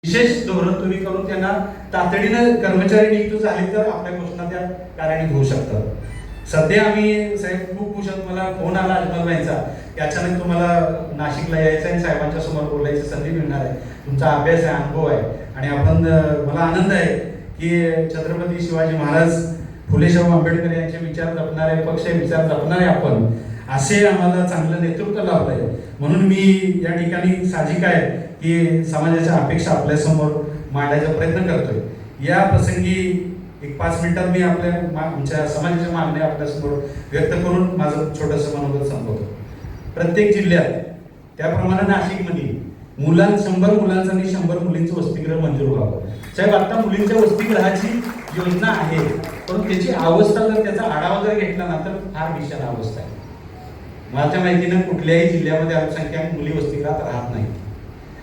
विशेष धोरण तुम्ही करून त्यांना तातडीनं कर्मचारी नियुक्त झाले तर आपल्या घोषणा त्या कार्यान्वित होऊ शकतात. सध्या आम्ही साहेब खूप खुश आहोत. मला फोन आला अजमलबाईंचा की अचानक तुम्हाला नाशिकला यायचं आणि साहेबांच्या समोर बोलायची संधी मिळणार आहे. तुमचा अभ्यास आहे, अनुभव आहे आणि आपण मला आनंद आहे की छत्रपती शिवाजी महाराज, फुले शाहू आंबेडकर यांचे विचार जपणारे, पक्ष विचार जपणारे आपण असे आम्हाला चांगलं नेतृत्व लाभलंय. म्हणून मी या ठिकाणी साहजिक आहे की समाजाच्या अपेक्षा आपल्यासमोर मांडायचा प्रयत्न करतोय. या प्रसंगी एक 5 मिनिटात मी आमच्या समाजाच्या मागण्या आपल्यासमोर व्यक्त करून माझं छोटंसं मनोगत संपवतो. प्रत्येक जिल्ह्यात त्याप्रमाणे नाशिकमध्ये 100 मुलांचं आणि 100 मुलींचं वसतिगृह मंजूर व्हावं. साहेब, आता मुलींच्या वसतिगृहाची योजना आहे, पण त्याची अवस्था जर त्याचा आढावा जर घेतला ना तर फार भीषण अवस्था आहे. माझ्या माहितीनं कुठल्याही जिल्ह्यामध्ये अल्पसंख्याक मुली वसतिगृहात राहत नाही.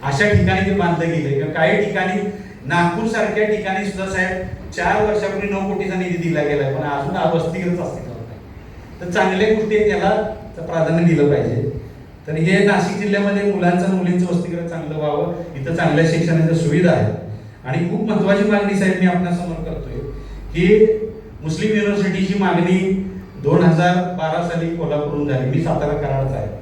अशा ठिकाणी ते बांधलं गेले किंवा काही ठिकाणी नागपूर सारख्या ठिकाणी सुद्धा साहेब 4 वर्षापूर्वी 9 कोटीचा निधी दिला गेलाय, पण अजून वसतिगृहच अस्तित्वात नाही. तर चांगल्या गोष्टी त्याला प्राधान्य दिलं पाहिजे. तर हे नाशिक जिल्ह्यामध्ये मुलांचं आणि मुलींचं वसतिगृह चांगलं व्हावं, इथं चांगल्या शिक्षणाच्या सुविधा आहेत. आणि खूप महत्वाची मागणी साहेब मी आपल्यासमोर करतोय की मुस्लिम युनिव्हर्सिटीची मागणी 2012 साली कोल्हापूरहून झाली. मी सातारा कराडचा आहे.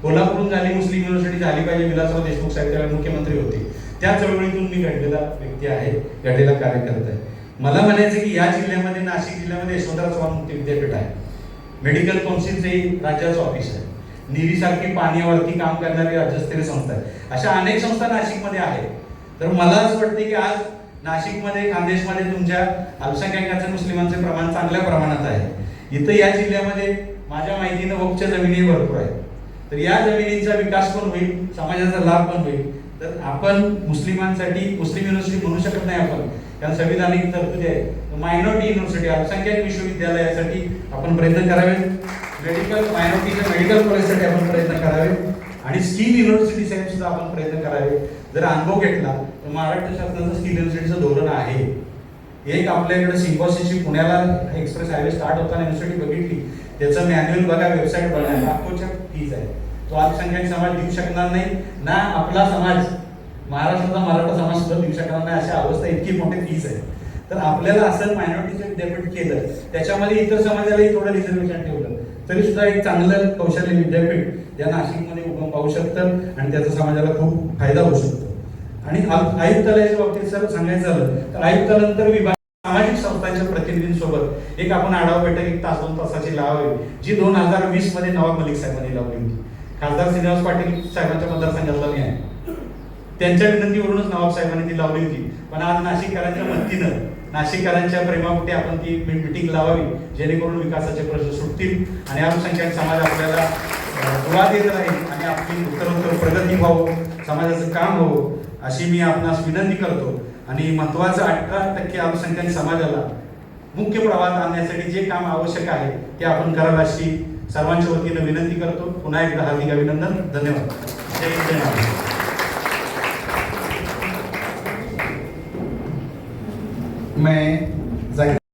कोल्हापूरहून झाली, मुस्लिम युनिव्हर्सिटी झाली पाहिजे. विलासराव देशमुख साहेब त्यावेळी मुख्यमंत्री होते. त्या चळवळीतून मी घडलेला व्यक्ती आहे, घडलेला कार्यकर्ता आहे. मला म्हणायचं की या जिल्ह्यामध्ये, नाशिक जिल्ह्यामध्ये यशवंतराव चव्हाण मुक्त विद्यापीठ आहे, मेडिकल काउन्सिलचे राज्याचं ऑफिस आहे, नीरी सारखी पाण्यावरती काम करणारी राज्यस्तरीय संस्था आहे. अशा अनेक संस्था नाशिकमध्ये आहेत. तर मला असं वाटतं की आज नाशिकमध्ये, खानदेशमध्ये तुमच्या अल्पसंख्याकांचं, मुस्लिमांचे प्रमाण चांगल्या प्रमाणात आहे. इथं या जिल्ह्यामध्ये माझ्या माहितीनं वक्फच्या जमिनी भरपूर आहेत. तर या जमिनींचा विकास पण होईल, समाजाचा लाभ पण होईल. तर आपण मुस्लिमांसाठी मुस्लिम युनिव्हर्सिटी म्हणू शकत नाही आपण, कारण संविधानिक तरतुदी आहे. मायनॉरिटी युनिव्हर्सिटी, अल्पसंख्याक विश्वविद्यालयासाठी आपण प्रयत्न करावे. मायनॉरिटीच्या मेडिकल कॉलेजसाठी आपण प्रयत्न करावे आणि स्किल युनिव्हर्सिटी साठी सुद्धा आपण प्रयत्न करावे. जर अनुभव घेतला तर महाराष्ट्र शासनाचं स्किल युनिव्हर्सिटीचं धोरण आहे. एक आपल्याकडे सिम्बॉसिसची पुण्याला एक्सप्रेस हायवे स्टार्ट होताना युनिव्हर्सिटी बघितली, त्याचं मॅन्युअल बघा, वेबसाईट बघा, लाखोच्या फीज आहे. तो अल्पसंख्याक समाज देऊ शकणार नाही ना, आपला समाज, महाराष्ट्राचा मराठा समाज सुद्धा देऊ शकणार नाही. अशा अवस्था, इतकी मोठी फीज आहे. तर आपल्याला असं मायनॉरिटीचं विद्यापीठ केलं, त्याच्यामध्ये इतर समाजालाही थोडं रिझर्वेशन ठेवलं तरी सुद्धा एक चांगलं कौशल्य विद्यापीठ या नाशिकमध्ये उगम पाहू शकतं आणि त्याचा समाजाला खूप फायदा होऊ शकतो. आणि आयुक्तालयाच्या बाबतीत सर सांगायचं झालं तर आयुक्तानंतर विभाग सामाजिक संस्थांच्या प्रतिनिधींसोबत एक आपण आढावा बैठक 1 तास 2 तासाची लावावी, जी 2020 मध्ये नवाब मलिक साहेबांनी लावली होती. खासदार श्रीनिवास पाटील साहेबांच्या मतदारसंघातला मी आहे. त्यांच्या विनंतीवरूनच नवाब साहेबांनी ती लावली होती. पण आज नाशिककरांच्या मदतीनं, नाशिककरांच्या प्रेमापोटी आपण ती मीटिंग लावावी, जेणेकरून विकासाचे प्रश्न सुटतील आणि अल्पसंख्याक समाज आपल्याला दुवा देत राहील आणि आपली उत्तरोत्तर प्रगती व्हावं, समाजाचं काम व्हावं, अशी मी आपणास विनंती करतो. आणि महत्वाचं 18% अल्पसंख्याक समाजाला मुख्य प्रवाहात आणण्यासाठी जे काम आवश्यक आहे ते आपण कराल अशी सर्वांच्या वतीनं विनंती करतो. पुन्हा एकदा हार्दिक अभिनंदन. धन्यवाद. जय हिंद, जय महाराष्ट्र.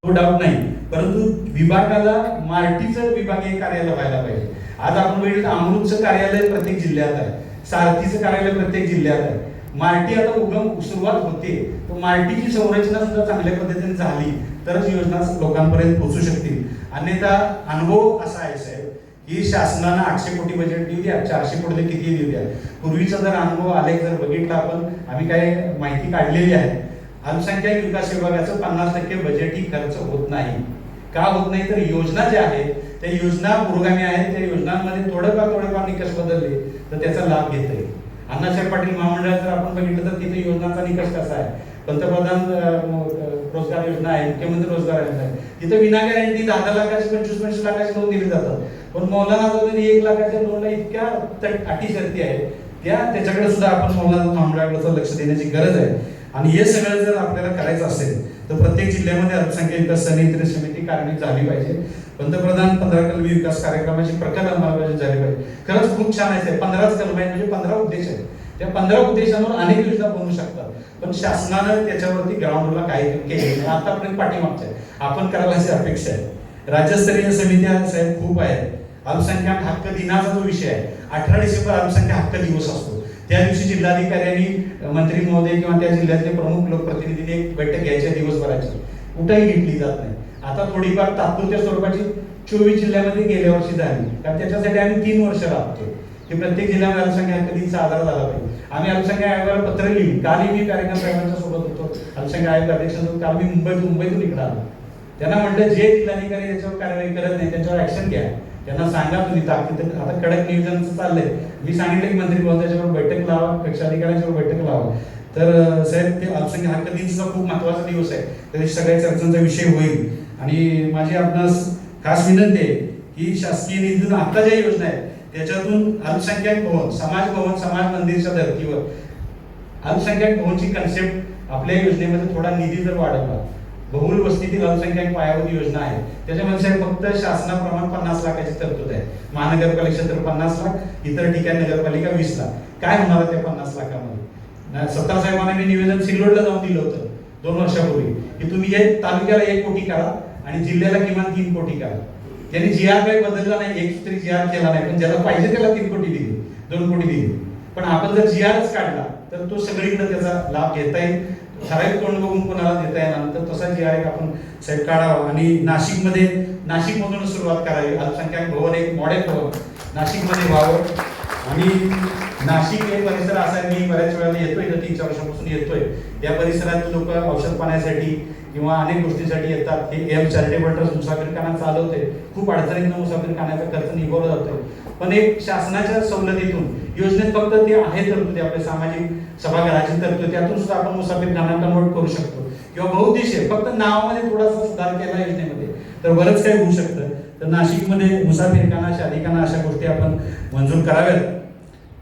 नो डाऊट नाही, परंतु विभागाला मार्टीचं विभागीय कार्यालय व्हायला पाहिजे. आज आपण बघितलं अमृतचं कार्यालय प्रत्येक जिल्ह्यात आहे, सारथीचं कार्यालय प्रत्येक जिल्ह्यात आहे. मार्टी आता सुरुवात होते, तर मार्टीची संरचना सुद्धा चांगल्या पद्धतीने झाली तरच योजना लोकांपर्यंत पोहोचू शकतील. अन्यथा अनुभव असा आहे साहेब की शासनानं 800 कोटी बजेट देऊ द्या, 400 कोटी किती देऊ द्या. पूर्वीचा जर अनुभव आलेख जर बघितला आपण, आम्ही काही माहिती काढलेली आहे, अल्पसंख्याक विकास विभागाचं 50% बजेटही खर्च होत नाही. का होत नाही तर योजना ज्या आहेत त्या योजना पुरोगामी आहेत. त्या योजनांमध्ये थोडेफार निकष बदलले तर त्याचा लाभ घेता येईल. अण्णासाहेब पाटील महामंडळात जर आपण बघितलं तर तिथे योजनांचा निकष कसा आहे, पंतप्रधान रोजगार योजना आहे, मुख्यमंत्री रोजगार योजना आहे, तिथे विना गॅरंटी 10 लाखाची 25 लाखाची लोन दिली जातात. पण मौलाना आझादने 1 लाखाच्या लोनला इतक्या अटी शर्ती आहेत, त्याच्याकडे सुद्धा आपण मौलाना महामंडळाकडे लक्ष देण्याची गरज आहे. आणि हे सगळं जर आपल्याला करायचं असेल तर प्रत्येक जिल्ह्यामध्ये अल्पसंख्याक विकास समिती कार्यान्वित झाली पाहिजे. पंतप्रधान 15 कलमी विकास कार्यक्रमाची प्रकल्प अंमलबजावणी झाली पाहिजे. खरंच खूप छान आहे. 15च कलम आहे, म्हणजे 15 उद्देश आहेत. त्या 15 उद्देशांवर अनेक योजना बनवू शकतात, पण शासनानं त्याच्यावरती ग्राउंडला काही केले नाही. आतापर्यंत पाठीमागच्या आपण करायला अशी अपेक्षा आहे. राज्यस्तरीय समित्या साहेब खूप आहेत. अल्पसंख्याक हक्क दिनाचा जो विषय आहे, 18 डिसेंबर अल्पसंख्याक हक्क दिवस असतो. त्या दिवशी जिल्हाधिकाऱ्यांनी, मंत्री महोदय किंवा त्या जिल्ह्यातले प्रमुख लोकप्रतिनिधींनी एक बैठक घ्यायची दिवसभराची, कुठेही घेतली जात नाही. आता थोडीफार तात्पुरत्या स्वरूपाची 24 जिल्ह्यामध्ये गेल्या वर्षी झाली, कारण त्याच्यासाठी आम्ही 3 वर्ष राबतो की प्रत्येक जिल्ह्यामध्ये अल्पसंख्याक कधीचा आधार झाला पाहिजे. आम्ही अल्पसंख्याक आयोगाला पत्र लिहिली. कालही मी कार्यक्रम साहेबांच्या सोबत होतो, अल्पसंख्याक आयोग अध्यक्षांसोबत. काल मी मुंबईतून इकडे आलो. त्यांना म्हटलं जे जिल्हाधिकारी याच्यावर कारवाई करत नाही त्यांच्यावर ऍक्शन घ्या, त्यांना सांगा तुम्ही ताकद. आता कडक नियोजनाचं चाललंय. मी सांगितलं की मंत्री महोदयाच्यावर बैठक लावा, पेक्षाधिकाऱ्यांच्यावर बैठक लावा. तर साहेब, ते अल्पसंख्याक हक्क दिनचा खूप महत्वाचा दिवस आहे, त्या सगळ्या चर्चांचा विषय होईल. आणि माझी आपणास खास विनंती आहे की शासकीय निधीतून आता ज्या योजना आहेत त्याच्यातून अल्पसंख्याक भवन, समाज मंदिरच्या धर्तीवर अल्पसंख्याक भवनची कन्सेप्ट आपल्या योजनेमध्ये थोडा निधी जर वाढवला, बहुल वस्तीतील अल्पसंख्याक पायाभूत योजना आहे, त्याच्यामध्ये फक्त शासनाप्रमाणे 50 लाखाची तरतूद आहे. महानगरपालिका क्षेत्र 50 लाख, इतर ठिकाणी नगरपालिका 20 लाख. काय होणार त्या 50 लाखामध्ये? सत्तार साहेबांना मी निवेदन सिल्लोडला जाऊन दिलं होतं 2 वर्षापूर्वी की तुम्ही हे तालुक्याला 1 कोटी करा आणि जिल्ह्याला किमान 3 कोटी करा. त्यांनी जीआर काही बदलला नाही, एक तरी जीआर केला नाही, पण ज्याला पाहिजे त्याला 3 कोटी दिली, 2 कोटी दिली. पण आपण जर जीआरच काढला तर तो सगळीकडे त्याचा लाभ घेता येईल. ठराविक तोंड बघून कोणाला देता येणार, तर तसा जीआर एक आपण साहेब काढावा. आणि नाशिकमधून सुरुवात करावी. अल्पसंख्याक भवन एक मॉडेल भवन नाशिकमध्ये व्हावं. आणि नाशिक हे परिसर असा आहे, मी बऱ्याच वेळेला येतोय, 3-4 वर्षापासून येतोय. या परिसरात लोक औषध पाण्यासाठी किंवा अनेक गोष्टींसाठी येतात. हे एम चॅरिटेबल ट्रस्ट मुसाफिरखाना चालवते. खूप अडचणीतून मुसाफिरखान्याचा खर्च निघवला जातोय. पण एक शासनाच्या सवलतीतून योजनेत फक्त ते आहे तरतुदी, आपल्या सामाजिक सभागृहाची तरतूद, त्यातून सुद्धा आपण मुसाफिरखाना कन्वर्ट करू शकतो. किंवा बहुउद्देशीय फक्त नावामध्ये थोडासा सुधार केला योजनेमध्ये तर बरंच काही होऊ शकतं. तर नाशिकमध्ये मुसाफिरखाना, शादीखाना अशा गोष्टी आपण मंजूर कराव्यात.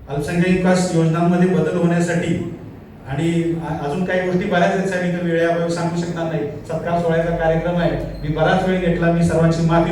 अल्पसंख्याक विकास योजनांमध्ये बदल होण्यासाठी आणि अजून काही गोष्टी बऱ्याच आहेत साहेब, वेळेअभावी सांगू शकणार नाही. सत्कार सोहळ्याचा कार्यक्रम आहे, मी बराच वेळ घेतला, मी सर्वांची माफी